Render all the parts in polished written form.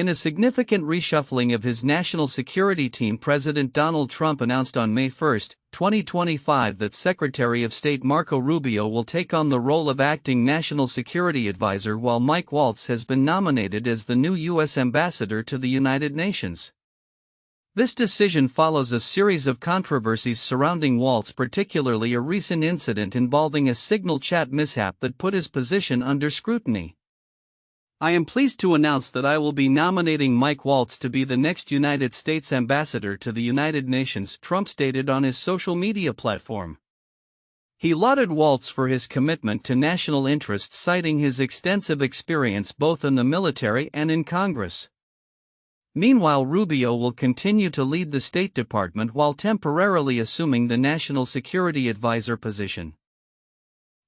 In a significant reshuffling of his national security team, President Donald Trump announced on May 1, 2025 that Secretary of State Marco Rubio will take on the role of acting national security advisor, while Mike Waltz has been nominated as the new U.S. ambassador to the United Nations. This decision follows a series of controversies surrounding Waltz, particularly a recent incident involving a signal chat mishap that put his position under scrutiny. "I am pleased to announce that I will be nominating Mike Waltz to be the next United States ambassador to the United Nations," Trump stated on his social media platform. He lauded Waltz for his commitment to national interests, citing his extensive experience both in the military and in Congress. Meanwhile, Rubio will continue to lead the State Department while temporarily assuming the National Security Advisor position.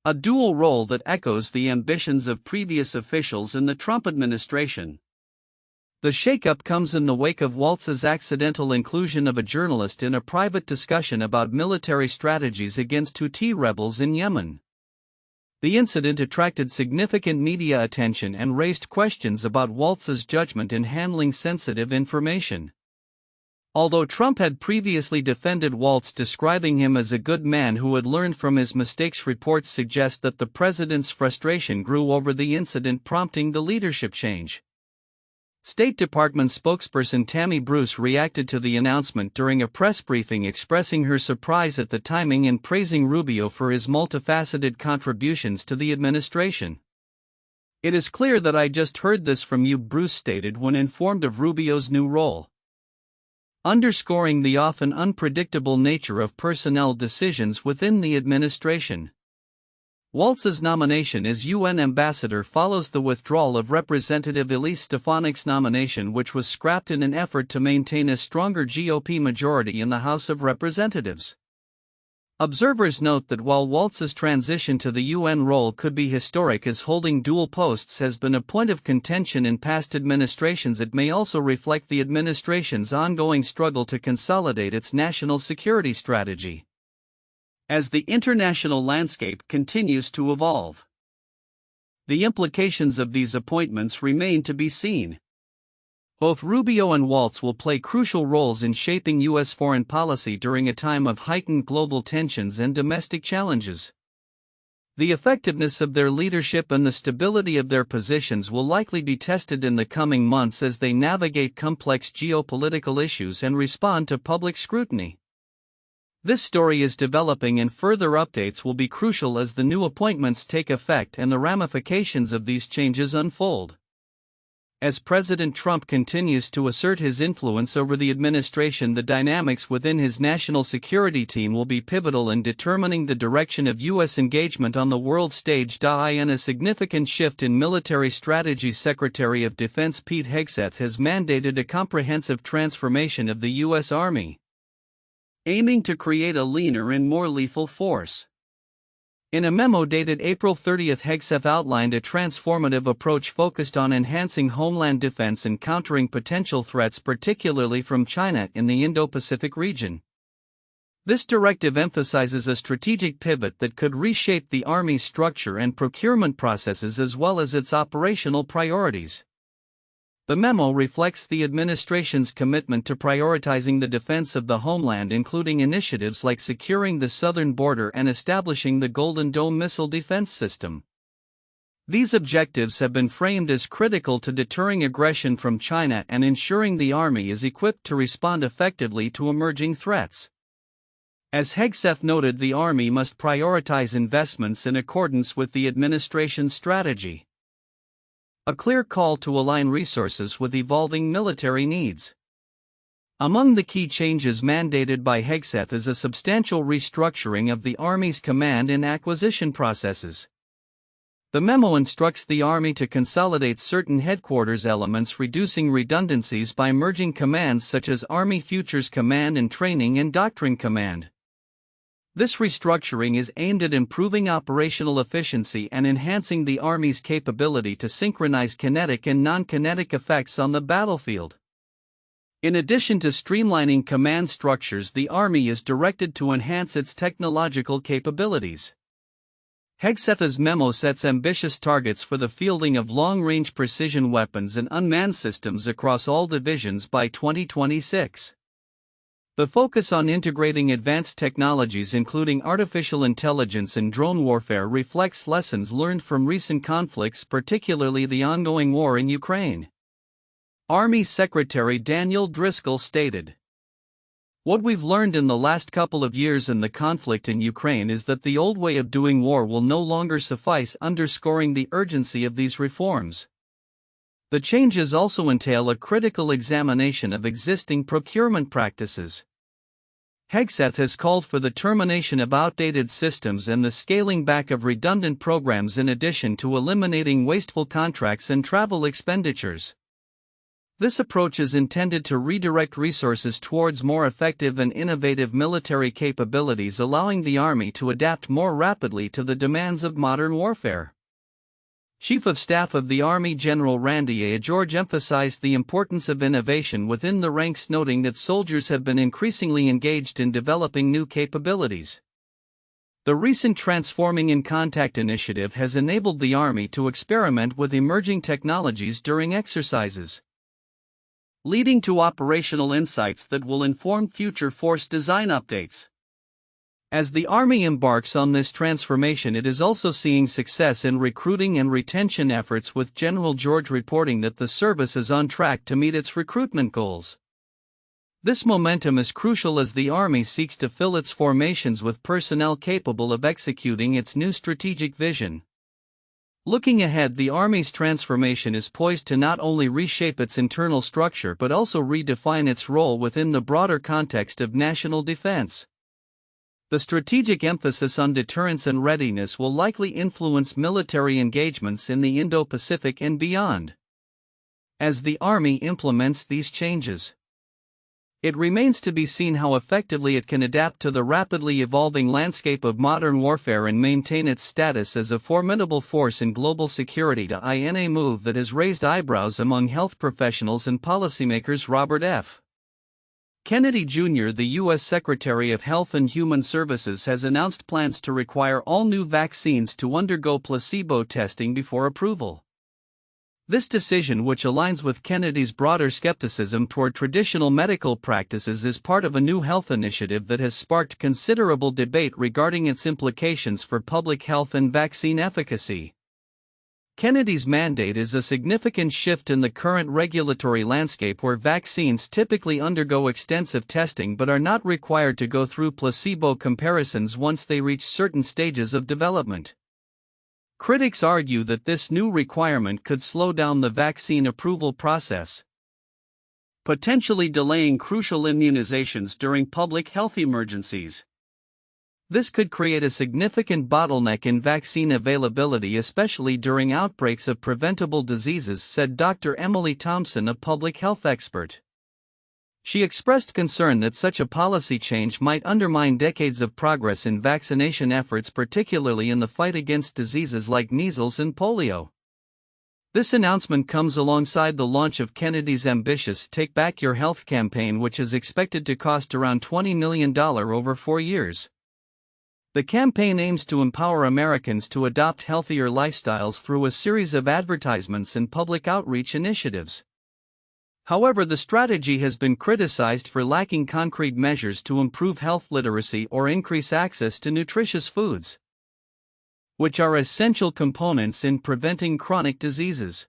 A dual role that echoes the ambitions of previous officials in the Trump administration. The shakeup comes in the wake of Waltz's accidental inclusion of a journalist in a private discussion about military strategies against Houthi rebels in Yemen. The incident attracted significant media attention and raised questions about Waltz's judgment in handling sensitive information. Although Trump had previously defended Waltz, describing him as a good man who had learned from his mistakes, reports suggest that the president's frustration grew over the incident, prompting the leadership change. State Department spokesperson Tammy Bruce reacted to the announcement during a press briefing, expressing her surprise at the timing and praising Rubio for his multifaceted contributions to the administration. "It is clear that I just heard this from you," Bruce stated when informed of Rubio's new role, underscoring the often unpredictable nature of personnel decisions within the administration. Waltz's nomination as UN ambassador follows the withdrawal of Representative Elise Stefanik's nomination, which was scrapped in an effort to maintain a stronger GOP majority in the House of Representatives. Observers note that while Waltz's transition to the UN role could be historic, as holding dual posts has been a point of contention in past administrations, it may also reflect the administration's ongoing struggle to consolidate its national security strategy. As the international landscape continues to evolve, the implications of these appointments remain to be seen. Both Rubio and Waltz will play crucial roles in shaping U.S. foreign policy during a time of heightened global tensions and domestic challenges. The effectiveness of their leadership and the stability of their positions will likely be tested in the coming months as they navigate complex geopolitical issues and respond to public scrutiny. This story is developing, and further updates will be crucial as the new appointments take effect and the ramifications of these changes unfold. As President Trump continues to assert his influence over the administration, the dynamics within his national security team will be pivotal in determining the direction of U.S. engagement on the world stage. In a significant shift in military strategy, Secretary of Defense Pete Hegseth has mandated a comprehensive transformation of the U.S. Army, aiming to create a leaner and more lethal force. In a memo dated April 30, Hegseth outlined a transformative approach focused on enhancing homeland defense and countering potential threats, particularly from China in the Indo-Pacific region. This directive emphasizes a strategic pivot that could reshape the Army's structure and procurement processes as well as its operational priorities. The memo reflects the administration's commitment to prioritizing the defense of the homeland, including initiatives like securing the southern border and establishing the Golden Dome missile defense system. These objectives have been framed as critical to deterring aggression from China and ensuring the Army is equipped to respond effectively to emerging threats. As Hegseth noted, the Army must prioritize investments in accordance with the administration's strategy, a clear call to align resources with evolving military needs. Among the key changes mandated by Hegseth is a substantial restructuring of the Army's command and acquisition processes. The memo instructs the Army to consolidate certain headquarters elements, reducing redundancies by merging commands such as Army Futures Command and Training and Doctrine Command. This restructuring is aimed at improving operational efficiency and enhancing the Army's capability to synchronize kinetic and non-kinetic effects on the battlefield. In addition to streamlining command structures, the Army is directed to enhance its technological capabilities. Hegseth's memo sets ambitious targets for the fielding of long-range precision weapons and unmanned systems across all divisions by 2026. The focus on integrating advanced technologies including artificial intelligence and drone warfare reflects lessons learned from recent conflicts, particularly the ongoing war in Ukraine. Army Secretary Daniel Driscoll stated, "What we've learned in the last couple of years in the conflict in Ukraine is that the old way of doing war will no longer suffice, underscoring the urgency of these reforms. The changes also entail a critical examination of existing procurement practices." Hegseth has called for the termination of outdated systems and the scaling back of redundant programs in addition to eliminating wasteful contracts and travel expenditures. This approach is intended to redirect resources towards more effective and innovative military capabilities, allowing the Army to adapt more rapidly to the demands of modern warfare. Chief of Staff of the Army General Randy A. George emphasized the importance of innovation within the ranks, noting that soldiers have been increasingly engaged in developing new capabilities. The recent Transforming in Contact initiative has enabled the Army to experiment with emerging technologies during exercises, leading to operational insights that will inform future force design updates. As the Army embarks on this transformation, it is also seeing success in recruiting and retention efforts, with General George reporting that the service is on track to meet its recruitment goals. This momentum is crucial as the Army seeks to fill its formations with personnel capable of executing its new strategic vision. Looking ahead, the Army's transformation is poised to not only reshape its internal structure but also redefine its role within the broader context of national defense. The strategic emphasis on deterrence and readiness will likely influence military engagements in the Indo-Pacific and beyond. As the Army implements these changes, it remains to be seen how effectively it can adapt to the rapidly evolving landscape of modern warfare and maintain its status as a formidable force in global security, in a move that has raised eyebrows among health professionals and policymakers. Robert F. Kennedy Jr., the U.S. Secretary of Health and Human Services, has announced plans to require all new vaccines to undergo placebo testing before approval. This decision, which aligns with Kennedy's broader skepticism toward traditional medical practices, is part of a new health initiative that has sparked considerable debate regarding its implications for public health and vaccine efficacy. Kennedy's mandate is a significant shift in the current regulatory landscape, where vaccines typically undergo extensive testing but are not required to go through placebo comparisons once they reach certain stages of development. Critics argue that this new requirement could slow down the vaccine approval process, potentially delaying crucial immunizations during public health emergencies. This could create a significant bottleneck in vaccine availability, especially during outbreaks of preventable diseases, said Dr. Emily Thompson, a public health expert. She expressed concern that such a policy change might undermine decades of progress in vaccination efforts, particularly in the fight against diseases like measles and polio. This announcement comes alongside the launch of Kennedy's ambitious Take Back Your Health campaign, which is expected to cost around $20 million over 4 years. The campaign aims to empower Americans to adopt healthier lifestyles through a series of advertisements and public outreach initiatives. However, the strategy has been criticized for lacking concrete measures to improve health literacy or increase access to nutritious foods, which are essential components in preventing chronic diseases.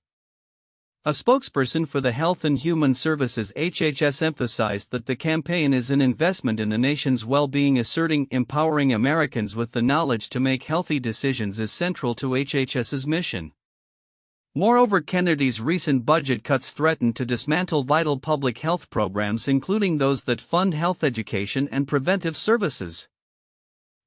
A spokesperson for the Health and Human Services (HHS) emphasized that the campaign is an investment in the nation's well-being, asserting empowering Americans with the knowledge to make healthy decisions is central to HHS's mission. Moreover, Kennedy's recent budget cuts threaten to dismantle vital public health programs, including those that fund health education and preventive services.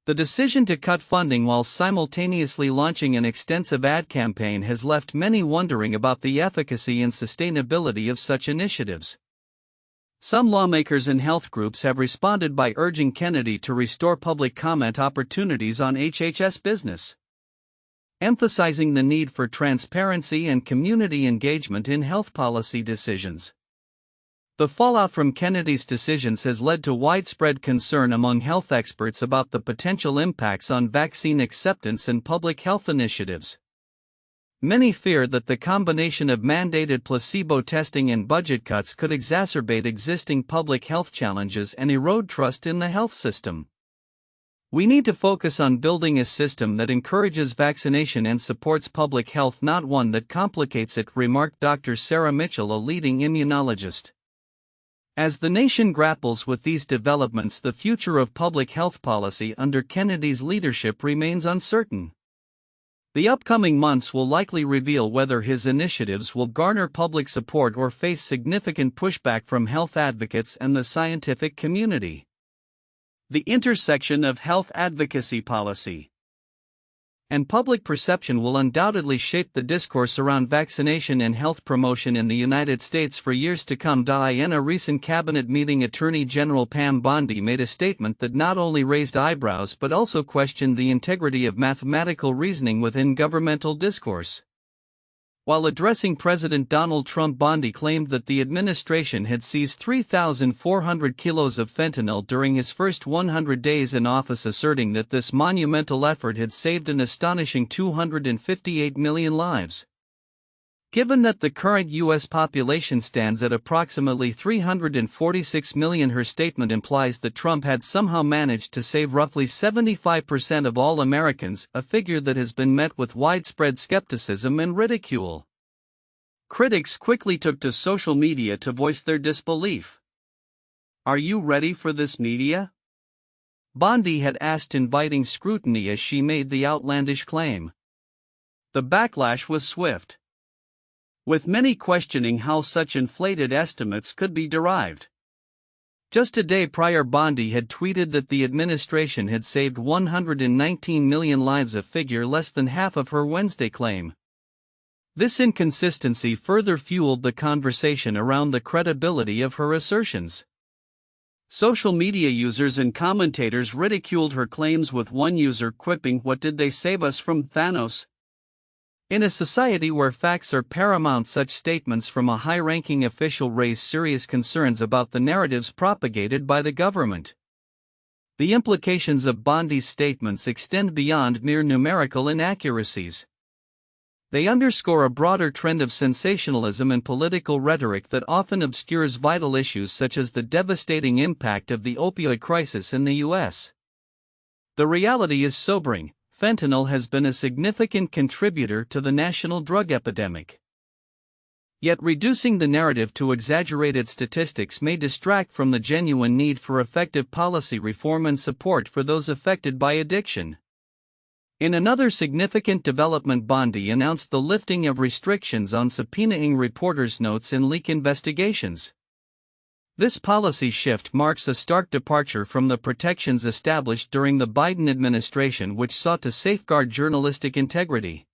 The decision to cut funding while simultaneously launching an extensive ad campaign has left many wondering about the efficacy and sustainability of such initiatives. Some lawmakers and health groups have responded by urging Kennedy to restore public comment opportunities on HHS business, emphasizing the need for transparency and community engagement in health policy decisions. The fallout from Kennedy's decisions has led to widespread concern among health experts about the potential impacts on vaccine acceptance and public health initiatives. Many fear that the combination of mandated placebo testing and budget cuts could exacerbate existing public health challenges and erode trust in the health system. We need to focus on building a system that encourages vaccination and supports public health, not one that complicates it, remarked Dr. Sarah Mitchell, a leading immunologist. As the nation grapples with these developments, the future of public health policy under Kennedy's leadership remains uncertain. The upcoming months will likely reveal whether his initiatives will garner public support or face significant pushback from health advocates and the scientific community. The intersection of health advocacy policy and public perception will undoubtedly shape the discourse around vaccination and health promotion in the United States for years to come. In a recent cabinet meeting, Attorney General Pam Bondi made a statement that not only raised eyebrows but also questioned the integrity of mathematical reasoning within governmental discourse. While addressing President Donald Trump, Bondi claimed that the administration had seized 3,400 kilos of fentanyl during his first 100 days in office, asserting that this monumental effort had saved an astonishing 258 million lives. Given that the current U.S. population stands at approximately 346 million, her statement implies that Trump had somehow managed to save roughly 75% of all Americans, a figure that has been met with widespread skepticism and ridicule. Critics quickly took to social media to voice their disbelief. "Are you ready for this, media?" Bondi had asked, inviting scrutiny as she made the outlandish claim. The backlash was swift, with many questioning how such inflated estimates could be derived. Just a day prior, Bondi had tweeted that the administration had saved 119 million lives, a figure less than half of her Wednesday claim. This inconsistency further fueled the conversation around the credibility of her assertions. Social media users and commentators ridiculed her claims, with one user quipping, "What did they save us from, Thanos?" In a society where facts are paramount, such statements from a high-ranking official raise serious concerns about the narratives propagated by the government. The implications of Bondi's statements extend beyond mere numerical inaccuracies. They underscore a broader trend of sensationalism and political rhetoric that often obscures vital issues such as the devastating impact of the opioid crisis in the U.S. The reality is sobering. Fentanyl has been a significant contributor to the national drug epidemic. Yet reducing the narrative to exaggerated statistics may distract from the genuine need for effective policy reform and support for those affected by addiction. In another significant development, Bondi announced the lifting of restrictions on subpoenaing reporters' notes in leak investigations. This policy shift marks a stark departure from the protections established during the Biden administration, which sought to safeguard journalistic integrity.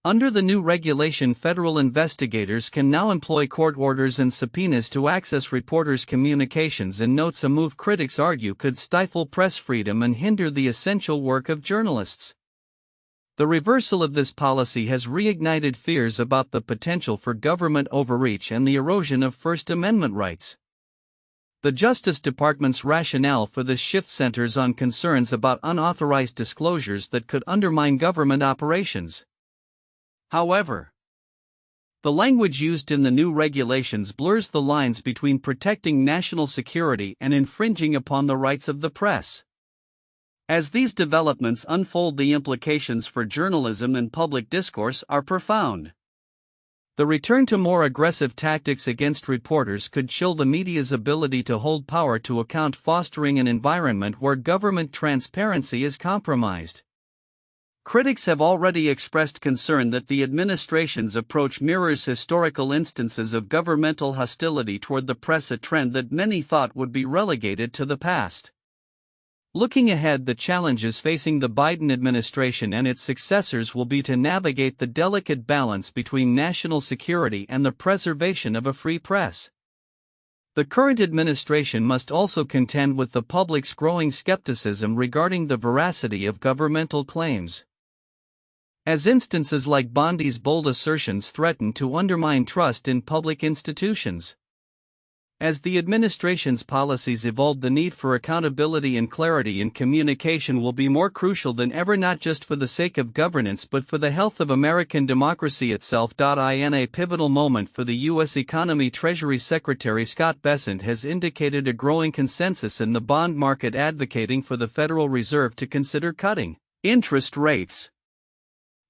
Under the new regulation, federal investigators can now employ court orders and subpoenas to access reporters' communications and notes, a move critics argue could stifle press freedom and hinder the essential work of journalists. The reversal of this policy has reignited fears about the potential for government overreach and the erosion of First Amendment rights. The Justice Department's rationale for this shift centers on concerns about unauthorized disclosures that could undermine government operations. However, the language used in the new regulations blurs the lines between protecting national security and infringing upon the rights of the press. As these developments unfold, the implications for journalism and public discourse are profound. The return to more aggressive tactics against reporters could chill the media's ability to hold power to account, fostering an environment where government transparency is compromised. Critics have already expressed concern that the administration's approach mirrors historical instances of governmental hostility toward the press, a trend that many thought would be relegated to the past. Looking ahead, the challenges facing the Biden administration and its successors will be to navigate the delicate balance between national security and the preservation of a free press. The current administration must also contend with the public's growing skepticism regarding the veracity of governmental claims, as instances like Bondi's bold assertions threaten to undermine trust in public institutions. As the administration's policies evolve, the need for accountability and clarity in communication will be more crucial than ever, not just for the sake of governance but for the health of American democracy itself. In a pivotal moment for the U.S. economy, Treasury Secretary Scott Bessent has indicated a growing consensus in the bond market advocating for the Federal Reserve to consider cutting interest rates.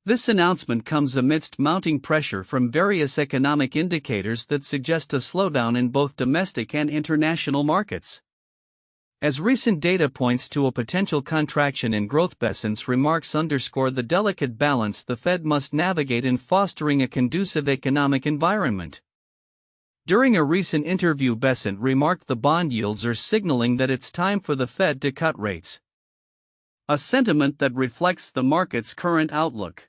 This announcement comes amidst mounting pressure from various economic indicators that suggest a slowdown in both domestic and international markets. As recent data points to a potential contraction in growth, Bessent's remarks underscore the delicate balance the Fed must navigate in fostering a conducive economic environment. During a recent interview, Bessent remarked the bond yields are signaling that it's time for the Fed to cut rates, a sentiment that reflects the market's current outlook.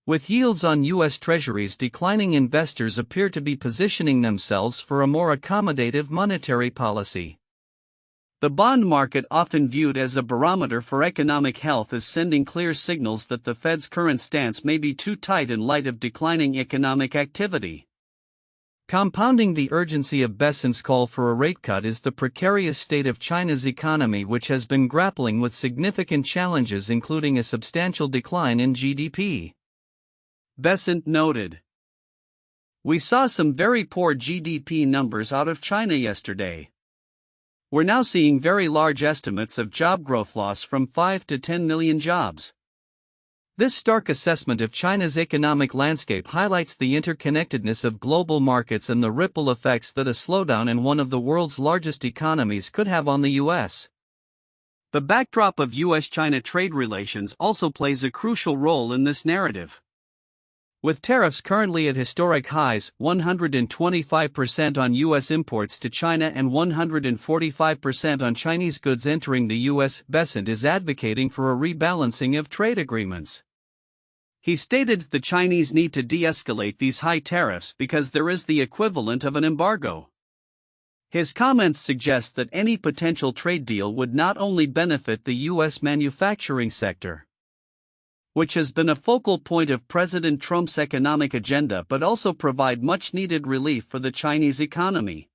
With yields on U.S. Treasuries declining, investors appear to be positioning themselves for a more accommodative monetary policy. The bond market, often viewed as a barometer for economic health, is sending clear signals that the Fed's current stance may be too tight in light of declining economic activity. Compounding the urgency of Bessent's call for a rate cut is the precarious state of China's economy, which has been grappling with significant challenges, including a substantial decline in GDP. Bessent noted, "We saw some very poor GDP numbers out of China yesterday. We're now seeing very large estimates of job growth loss, from 5 to 10 million jobs." This stark assessment of China's economic landscape highlights the interconnectedness of global markets and the ripple effects that a slowdown in one of the world's largest economies could have on the U.S. The backdrop of U.S.-China trade relations also plays a crucial role in this narrative. With tariffs currently at historic highs, 125% on U.S. imports to China and 145% on Chinese goods entering the U.S., Bessent is advocating for a rebalancing of trade agreements. He stated the Chinese need to de-escalate these high tariffs because there is the equivalent of an embargo. His comments suggest that any potential trade deal would not only benefit the U.S. manufacturing sector, which has been a focal point of President Trump's economic agenda, but also provide much-needed relief for the Chinese economy.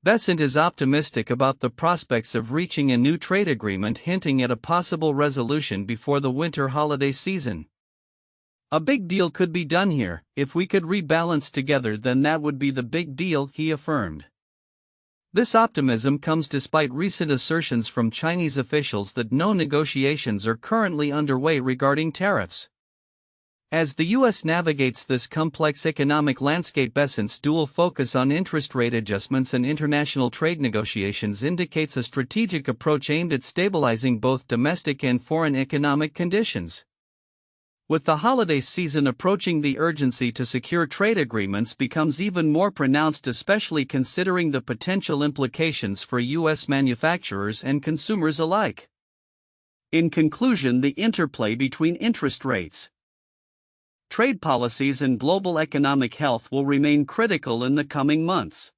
Bessent is optimistic about the prospects of reaching a new trade agreement, hinting at a possible resolution before the winter holiday season. "A big deal could be done here. If we could rebalance together, then that would be the big deal," he affirmed. This optimism comes despite recent assertions from Chinese officials that no negotiations are currently underway regarding tariffs. As the U.S. navigates this complex economic landscape, Bessent's dual focus on interest rate adjustments and international trade negotiations indicates a strategic approach aimed at stabilizing both domestic and foreign economic conditions. With the holiday season approaching, the urgency to secure trade agreements becomes even more pronounced, especially considering the potential implications for U.S. manufacturers and consumers alike. In conclusion, the interplay between interest rates, trade policies, and global economic health will remain critical in the coming months.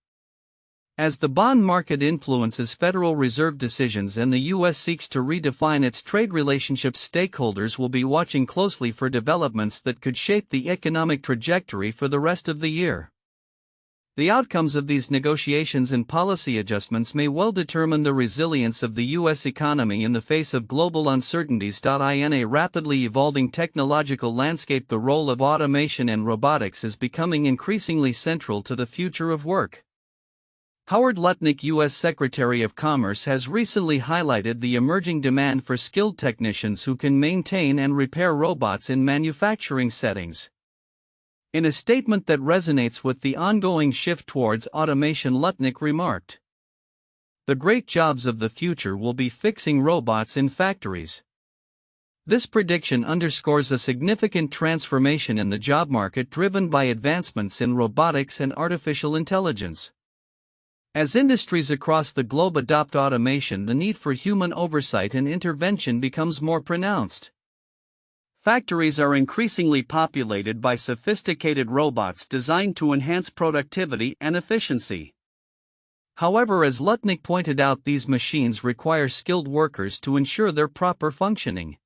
As the bond market influences Federal Reserve decisions and the U.S. seeks to redefine its trade relationships, stakeholders will be watching closely for developments that could shape the economic trajectory for the rest of the year. The outcomes of these negotiations and policy adjustments may well determine the resilience of the U.S. economy in the face of global uncertainties. In a rapidly evolving technological landscape, the role of automation and robotics is becoming increasingly central to the future of work. Howard Lutnick, U.S. Secretary of Commerce, has recently highlighted the emerging demand for skilled technicians who can maintain and repair robots in manufacturing settings. In a statement that resonates with the ongoing shift towards automation, Lutnick remarked, "The great jobs of the future will be fixing robots in factories." This prediction underscores a significant transformation in the job market driven by advancements in robotics and artificial intelligence. As industries across the globe adopt automation, the need for human oversight and intervention becomes more pronounced. Factories are increasingly populated by sophisticated robots designed to enhance productivity and efficiency. However, as Lutnick pointed out, these machines require skilled workers to ensure their proper functioning.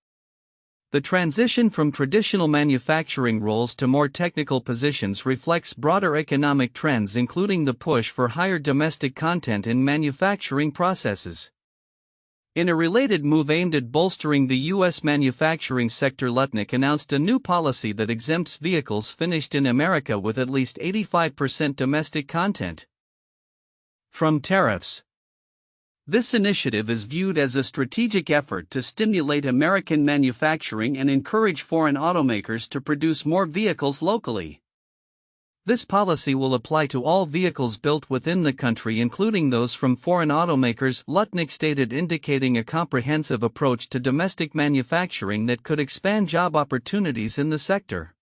The transition from traditional manufacturing roles to more technical positions reflects broader economic trends, including the push for higher domestic content in manufacturing processes. In a related move aimed at bolstering the U.S. manufacturing sector, Lutnick announced a new policy that exempts vehicles finished in America with at least 85% domestic content from tariffs. This initiative is viewed as a strategic effort to stimulate American manufacturing and encourage foreign automakers to produce more vehicles locally. This policy will apply to all vehicles built within the country, including those from foreign automakers, Lutnick stated, indicating a comprehensive approach to domestic manufacturing that could expand job opportunities in the sector.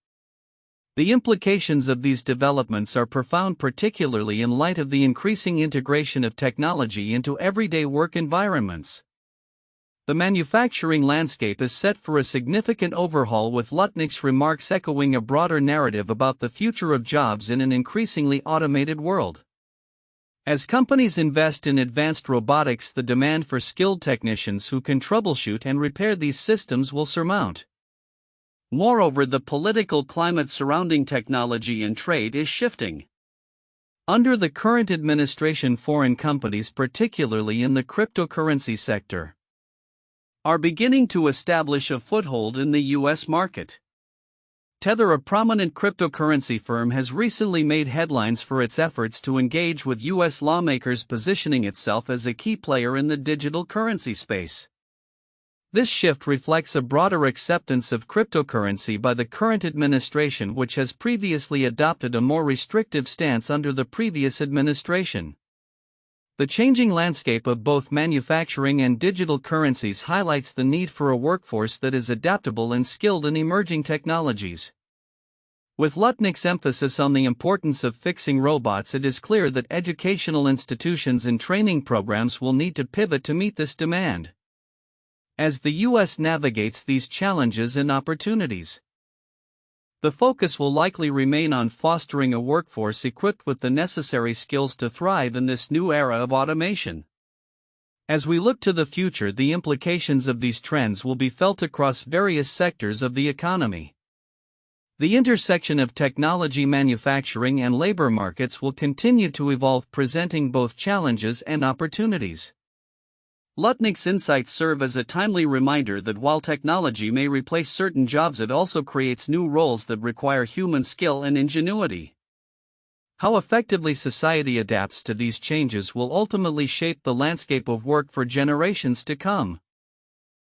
The implications of these developments are profound, particularly in light of the increasing integration of technology into everyday work environments. The manufacturing landscape is set for a significant overhaul, with Lutnick's remarks echoing a broader narrative about the future of jobs in an increasingly automated world. As companies invest in advanced robotics, the demand for skilled technicians who can troubleshoot and repair these systems will surmount. Moreover, the political climate surrounding technology and trade is shifting. Under the current administration, foreign companies, particularly in the cryptocurrency sector, are beginning to establish a foothold in the U.S. market. Tether, a prominent cryptocurrency firm, has recently made headlines for its efforts to engage with U.S. lawmakers, positioning itself as a key player in the digital currency space. This shift reflects a broader acceptance of cryptocurrency by the current administration, which has previously adopted a more restrictive stance under the previous administration. The changing landscape of both manufacturing and digital currencies highlights the need for a workforce that is adaptable and skilled in emerging technologies. With Lutnick's emphasis on the importance of fixing robots, it is clear that educational institutions and training programs will need to pivot to meet this demand. As the U.S. navigates these challenges and opportunities, the focus will likely remain on fostering a workforce equipped with the necessary skills to thrive in this new era of automation. As we look to the future, the implications of these trends will be felt across various sectors of the economy. The intersection of technology, manufacturing, and labor markets will continue to evolve, presenting both challenges and opportunities. Lutnick's insights serve as a timely reminder that while technology may replace certain jobs, it also creates new roles that require human skill and ingenuity. How effectively society adapts to these changes will ultimately shape the landscape of work for generations to come.